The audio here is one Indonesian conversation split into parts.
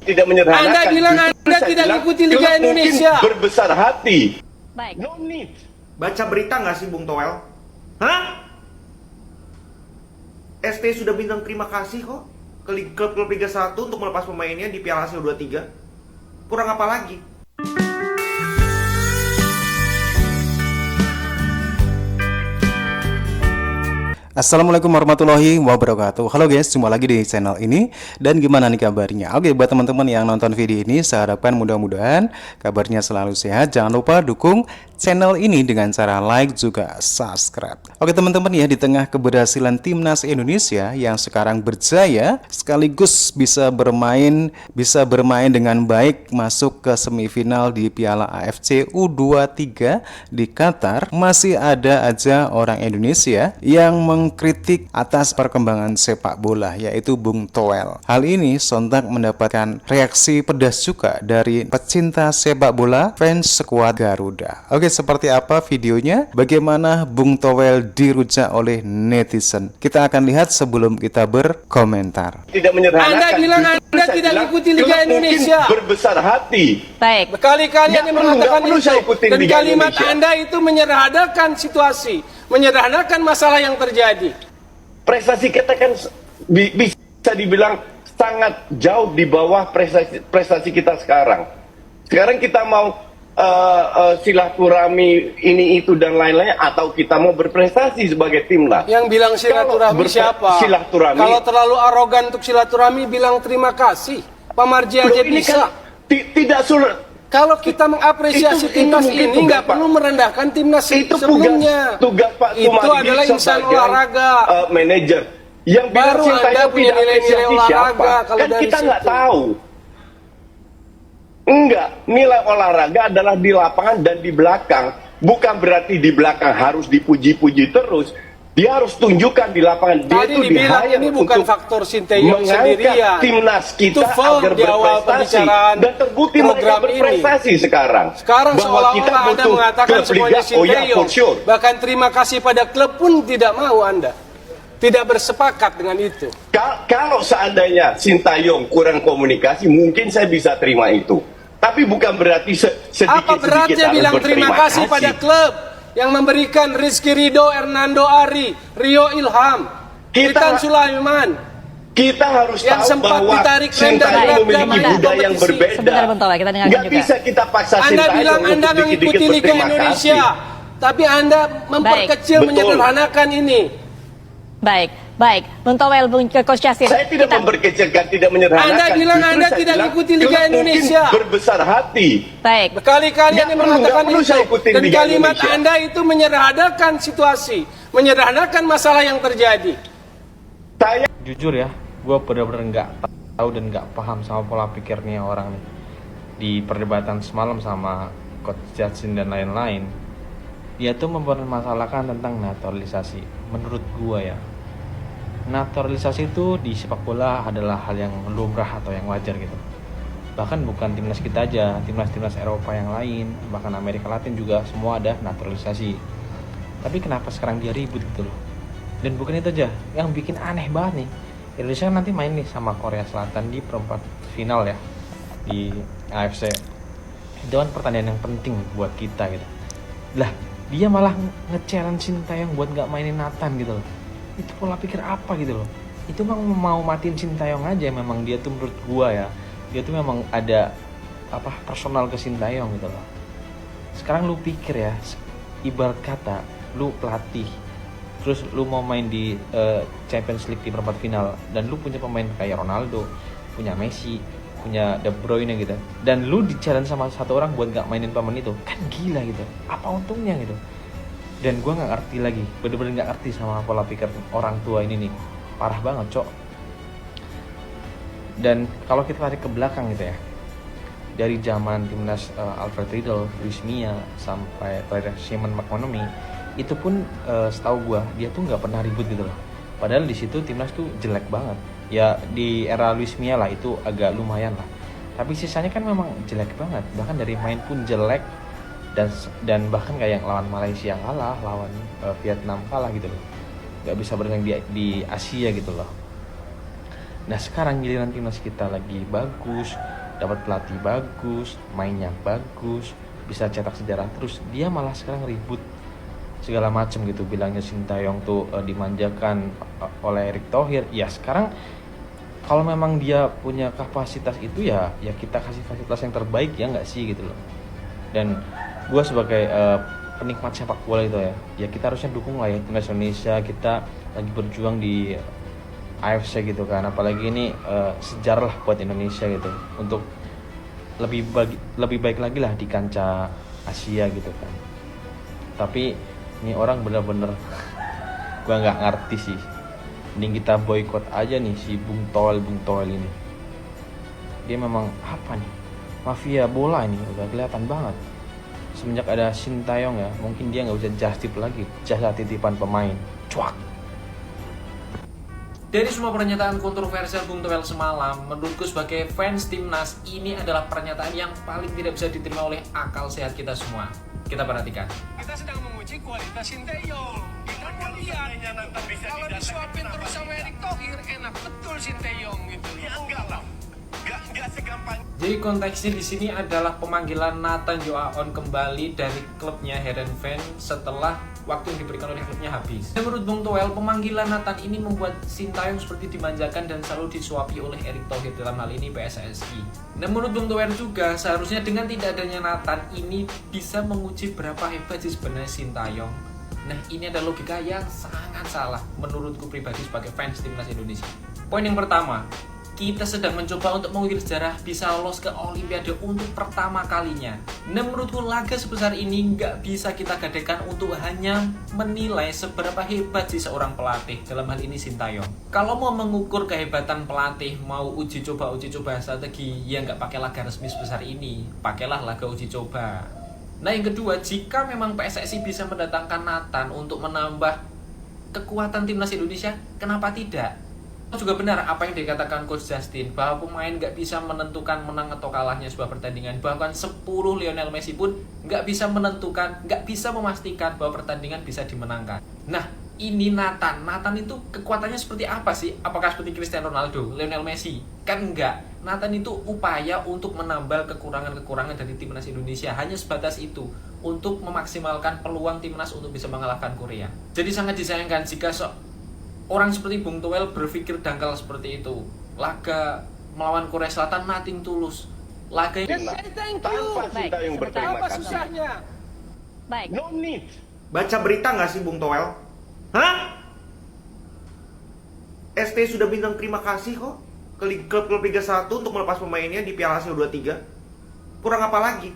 tidak menyederhanakan. Anda bilang Anda tidak ikuti Liga Indonesia. Berbesar hati. Baik. No need. Baca berita nggak sih Bung Toel? Hah? ST sudah bilang terima kasih kok ke klub Liga 1 untuk melepas pemainnya di Piala Asia U23. Kurang apa lagi? Assalamualaikum warahmatullahi wabarakatuh. Halo guys, jumpa lagi di channel ini. Dan gimana nih kabarnya? Oke, buat teman-teman yang nonton video ini, saya harapkan mudah-mudahan kabarnya selalu sehat. Jangan lupa dukung channel ini dengan cara like juga subscribe. Oke teman-teman ya, di tengah keberhasilan timnas Indonesia yang sekarang berjaya sekaligus bisa bermain dengan baik masuk ke semifinal di Piala AFC U23 di Qatar, masih ada aja orang Indonesia yang mengkritik atas perkembangan sepak bola, yaitu Bung Toel. Hal ini sontak mendapatkan reaksi pedas juga dari pecinta sepak bola, fans skuad Garuda. Oke, seperti apa videonya? Bagaimana Bung Toel dirujak oleh netizen? Kita akan lihat sebelum kita berkomentar. Tidak menyederhanakan. Anda bilang Anda tidak ikuti Liga Indonesia. Berbesar hati. Baik. Berkali-kali Anda mengatakan perlu saya itu. ikutin Dan Liga kalimat Indonesia. Anda itu menyederhanakan situasi, menyederhanakan masalah yang terjadi. Prestasi kita kan bisa dibilang sangat jauh di bawah prestasi kita sekarang. Sekarang kita mau silaturahmi ini itu dan lain-lainnya, atau kita mau berprestasi sebagai timnas. Yang bilang silaturahmi siapa? Silaturahmi. Kalau terlalu arogan untuk silaturahmi, bilang terima kasih. Pak Marji aja ini bisa. kan tidak sulit. Kalau kita mengapresiasi timnas mungkin ini, nggak perlu merendahkan timnas sebelumnya. Tugas Pak Itu Sumardi adalah insan sebagai olahraga. Manajer. Yang Baru bilang Anda punya nilai-nilai olahraga kalau kan dari kita nggak situ. tahu. Enggak, nilai olahraga adalah di lapangan dan di belakang. Bukan berarti di belakang harus dipuji-puji terus. Dia harus tunjukkan di lapangan. Dia Tadi itu dibilang di-hire ini bukan untuk faktor Sinteyong sendirian. timnas kita Itu firm agar di awal berprestasi. pembicaraan Dan terbukti mereka program berprestasi sekarang. Sekarang Bahwa kita seolah-olah Anda butuh mengatakan klub semuanya Liga. Oh ya, Sinteyong. for sure. Bahkan terima kasih pada klub pun tidak mau Anda. Tidak bersepakat dengan itu. Kalau seandainya Sintayong kurang komunikasi, mungkin saya bisa terima itu. Tapi bukan berarti sedikit-sedikit Apa beratnya harus bilang terima berterima kasih pada klub yang memberikan Rizky Ridho, Hernando Ari, Rio Ilham, Titan Sulaiman. Kita harus yang tahu sempat bahwa ditarik rem dan Sintayong berat memiliki dalam budaya yang kompetisi. berbeda. Sebentar, Bung Toel, kita dengarkan Nggak juga. bisa kita paksa Anda Sintayong bilang untuk Anda dikit-dikit mengikuti Liga berterima Indonesia, kasih. tapi Anda memperkecil, Betul. menyederhanakan ini. Baik. Bung Toel, Bung Coach Yasin. Saya tidak memperkecilkan, tidak menyederhanakan. Anda bilang Justru Anda saya tidak bilang, ikuti Liga klub Indonesia. mungkin berbesar hati. Baik. Berkali-kali Nggak Anda perlu, mengatakan nggak perlu itu. saya ikutin Dan Liga kalimat Indonesia. Anda itu menyederhanakan situasi, menyederhanakan masalah yang terjadi. Saya Jujur ya, gue bener-bener nggak tahu dan nggak paham sama pola pikirnya orang nih. Di perdebatan semalam sama Coach Justin dan lain-lain, dia tuh mempermasalahkan tentang naturalisasi. Menurut gue ya, naturalisasi itu di sepak bola adalah hal yang lumrah atau yang wajar gitu. Bahkan bukan timnas kita aja, timnas-timnas Eropa yang lain, bahkan Amerika Latin juga semua ada naturalisasi. Tapi kenapa sekarang dia ribut gitu loh? Dan bukan itu aja, yang bikin aneh banget nih, Indonesia nanti main nih sama Korea Selatan di perempat final ya, di AFC. Itu kan pertandingan yang penting buat kita gitu. Lah, dia malah nge-challenge Sintayong buat gak mainin Nathan gitu loh. Itu pola pikir apa gitu loh? Itu memang mau matiin Sintayong aja. Memang dia tuh menurut gua ya, dia tuh memang ada personal ke Sintayong gitu loh. Sekarang lu pikir ya, ibarat kata lu pelatih, terus lu mau main di Champions League di perempat final, dan lu punya pemain kayak Ronaldo, punya Messi, punya De Bruyne gitu, dan lu di-challenge sama satu orang buat gak mainin pemain itu, kan gila gitu. Apa untungnya gitu? Dan gue nggak ngerti lagi, bener-bener nggak ngerti sama pola pikir orang tua ini nih, parah banget cok. Dan kalau kita tarik ke belakang gitu ya, dari zaman timnas Alfred Riedel, Luis Mia, sampai terakhir Simon McManamy, itu pun setahu gue dia tuh nggak pernah ribut gitu loh. Padahal di situ timnas tuh jelek banget. Ya di era Luis Mia lah itu agak lumayan lah. Tapi sisanya kan memang jelek banget. Bahkan dari main pun jelek. Dan bahkan kayak yang lawan Malaysia kalah, lawan Vietnam kalah gitu loh, nggak bisa bersaing di Asia gitu loh. Nah sekarang giliran timnas kita lagi bagus, dapat pelatih bagus, mainnya bagus, bisa cetak sejarah terus. Dia malah sekarang ribut segala macam gitu, bilangnya Sintayong tuh dimanjakan oleh Erick Thohir. Ya sekarang kalau memang dia punya kapasitas itu ya kita kasih fasilitas yang terbaik, ya nggak sih gitu loh. Dan gue sebagai penikmat sepak bola itu ya kita harusnya dukung lah ya timnas Indonesia. Kita lagi berjuang di AFC gitu kan, apalagi ini sejarah lah buat Indonesia gitu, untuk lebih baik lagi lah di kancah Asia gitu kan. Tapi ini orang bener-bener gua nggak ngerti sih. Mending kita boykot aja nih si Bung Toel ini. Dia memang apa nih, mafia bola ini udah kelihatan banget. Semenjak ada Sintayong ya, mungkin dia nggak bisa jasa titipan pemain. Cuak. Dari semua pernyataan kontroversial Bung Toel semalam, menurutku sebagai fans timnas, ini adalah pernyataan yang paling tidak bisa diterima oleh akal sehat kita semua. Kita perhatikan. Kita sedang menguji kualitas Sintayong. Kita mau lihat kalau disuapin terus sama Erick Thohir, enak betul Sintayong gitu. Ya enggak lah. Enggak segampang. Jadi konteksnya di sini adalah pemanggilan Nathan Joaon kembali dari klubnya Heerenveen setelah waktu yang diberikan oleh klubnya habis. Menurut Bung Toel, pemanggilan Nathan ini membuat Sintayong seperti dimanjakan dan selalu disuapi oleh Erick Thohir, dalam hal ini PSSI. Dan menurut Bung Toel juga, seharusnya dengan tidak adanya Nathan ini bisa menguji berapa hebat sih sebenarnya Sintayong. Nah, ini adalah logika yang sangat salah menurutku pribadi sebagai fans timnas Indonesia. Poin yang pertama, kita sedang mencoba untuk mengukir sejarah bisa lolos ke Olimpiade untuk pertama kalinya. Nah, menurutku laga sebesar ini nggak bisa kita gadaikan untuk hanya menilai seberapa hebat sih seorang pelatih, dalam hal ini Sintayong. Kalau mau mengukur kehebatan pelatih, mau uji coba strategi, ya nggak pakai laga resmi sebesar ini, pakailah laga uji coba. Nah, yang kedua, jika memang PSSI bisa mendatangkan Nathan untuk menambah kekuatan timnas Indonesia, kenapa tidak? Juga benar apa yang dikatakan Coach Justin, bahwa pemain nggak bisa menentukan menang atau kalahnya sebuah pertandingan. Bahkan 10 Lionel Messi pun nggak bisa menentukan, nggak bisa memastikan bahwa pertandingan bisa dimenangkan. Nah, ini Nathan itu kekuatannya seperti apa sih? Apakah seperti Cristiano Ronaldo, Lionel Messi? Kan enggak. Nathan itu upaya untuk menambal kekurangan-kekurangan dari timnas Indonesia. Hanya sebatas itu, untuk memaksimalkan peluang timnas untuk bisa mengalahkan Korea. Jadi sangat disayangkan jika orang seperti Bung Toel berpikir dangkal seperti itu. Laga melawan Korea Selatan nothing tulus. Laga yang Tanpa Sintayong berterima Apa kasih. susahnya? Baik. No need. Baca berita nggak sih Bung Toel? Hah? ST sudah bintang terima kasih kok ke klub Liga 1 untuk melepas pemainnya di Piala Asia U23. Kurang apa lagi?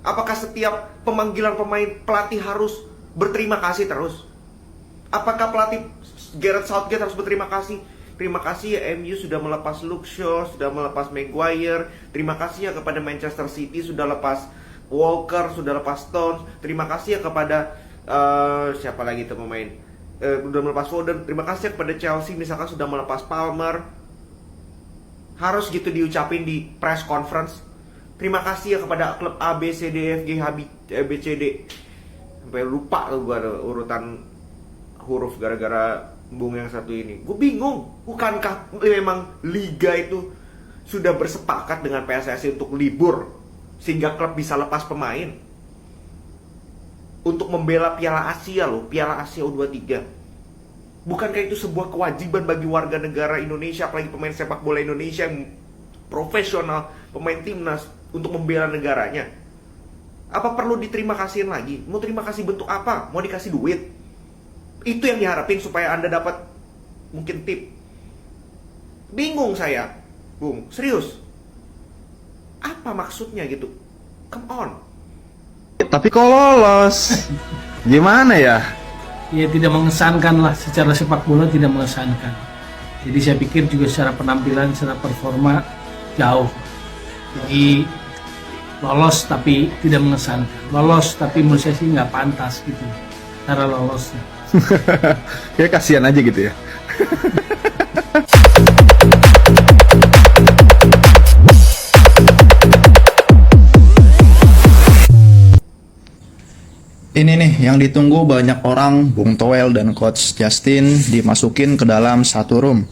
Apakah setiap pemanggilan pelatih harus berterima kasih terus? Apakah pelatih Gareth Southgate harus berterima kasih? Terima kasih ya MU sudah melepas Luke Shaw, sudah melepas Maguire. Terima kasih ya kepada Manchester City sudah lepas Walker, sudah lepas Stones. Terima kasih ya kepada siapa lagi tuh pemain? Sudah melepas Foden. Terima kasih ya kepada Chelsea misalkan sudah melepas Palmer. Harus gitu diucapin di press conference. Terima kasih ya kepada klub A, B, C, D, F, G, H, B, C, D. Sampai lupa tuh gue urutan huruf gara-gara Bung yang satu ini. Gue bingung, bukankah memang liga itu sudah bersepakat dengan PSSI untuk libur sehingga klub bisa lepas pemain untuk membela Piala Asia loh, Piala Asia U23. Bukankah itu sebuah kewajiban bagi warga negara Indonesia, apalagi pemain sepak bola Indonesia yang profesional, pemain timnas, untuk membela negaranya? Apa perlu diterima kasihin lagi? Mau terima kasih bentuk apa? Mau dikasih duit? Itu yang diharapin supaya Anda dapat mungkin tip. Bingung saya, Bung, serius. Apa maksudnya gitu? Come on. Tapi kok lolos? Gimana ya? Ya tidak mengesankan lah, secara sepak bola tidak mengesankan. Jadi saya pikir juga secara penampilan, secara performa jauh. Jadi lolos tapi tidak mengesankan. Lolos tapi menurut saya sih nggak pantas gitu cara lolosnya. Kayak kasihan aja gitu ya. Ini nih yang ditunggu banyak orang, Bung Toel dan Coach Justin dimasukin ke dalam satu room.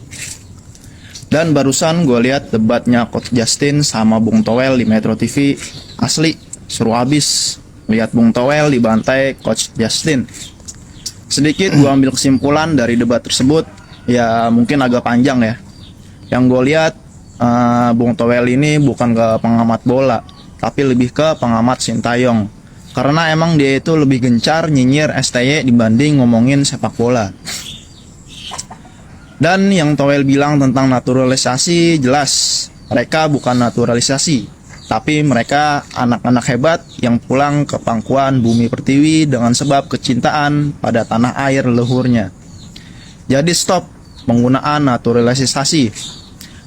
Dan barusan gue lihat debatnya Coach Justin sama Bung Toel di Metro TV. Asli, seru abis. Lihat Bung Toel dibantai Coach Justin. Sedikit gue ambil kesimpulan dari debat tersebut. Ya mungkin agak panjang ya. Yang gue lihat Bung Toel ini bukan ke pengamat bola, tapi lebih ke pengamat Sintayong. Karena emang dia itu lebih gencar nyinyir STY dibanding ngomongin sepak bola. Dan yang Toel bilang tentang naturalisasi, jelas mereka bukan naturalisasi, tapi mereka anak-anak hebat yang pulang ke pangkuan bumi pertiwi dengan sebab kecintaan pada tanah air leluhurnya. Jadi stop penggunaan naturalisasi.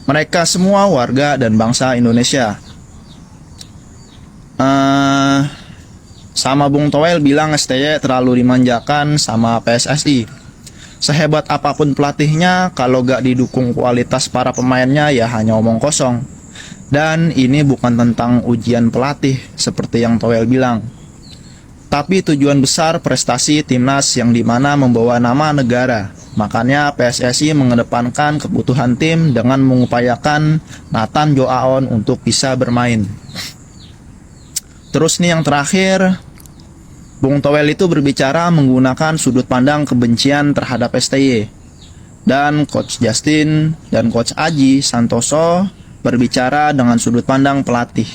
Mereka semua warga dan bangsa Indonesia. Sama Bung Toel bilang STY terlalu dimanjakan sama PSSI. Sehebat apapun pelatihnya, kalau gak didukung kualitas para pemainnya ya hanya omong kosong. Dan ini bukan tentang ujian pelatih seperti yang Toel bilang, tapi tujuan besar prestasi timnas yang dimana membawa nama negara. Makanya PSSI mengedepankan kebutuhan tim dengan mengupayakan Nathan Joaon untuk bisa bermain. Terus nih yang terakhir, Bung Toel itu berbicara menggunakan sudut pandang kebencian terhadap STY. Dan Coach Justin dan Coach Aji Santoso berbicara dengan sudut pandang pelatih.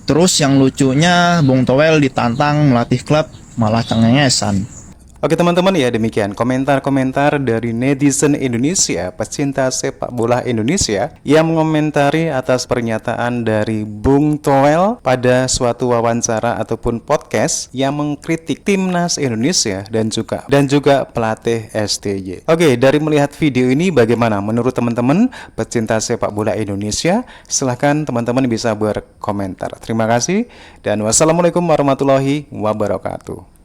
Terus yang lucunya Bung Toel ditantang melatih klub malah cengengesan. Oke teman-teman, ya demikian komentar-komentar dari netizen Indonesia, pecinta sepak bola Indonesia yang mengomentari atas pernyataan dari Bung Toel pada suatu wawancara ataupun podcast yang mengkritik timnas Indonesia dan juga pelatih STY. Oke, dari melihat video ini bagaimana menurut teman-teman pecinta sepak bola Indonesia? Silahkan teman-teman bisa berkomentar. Terima kasih dan wassalamualaikum warahmatullahi wabarakatuh.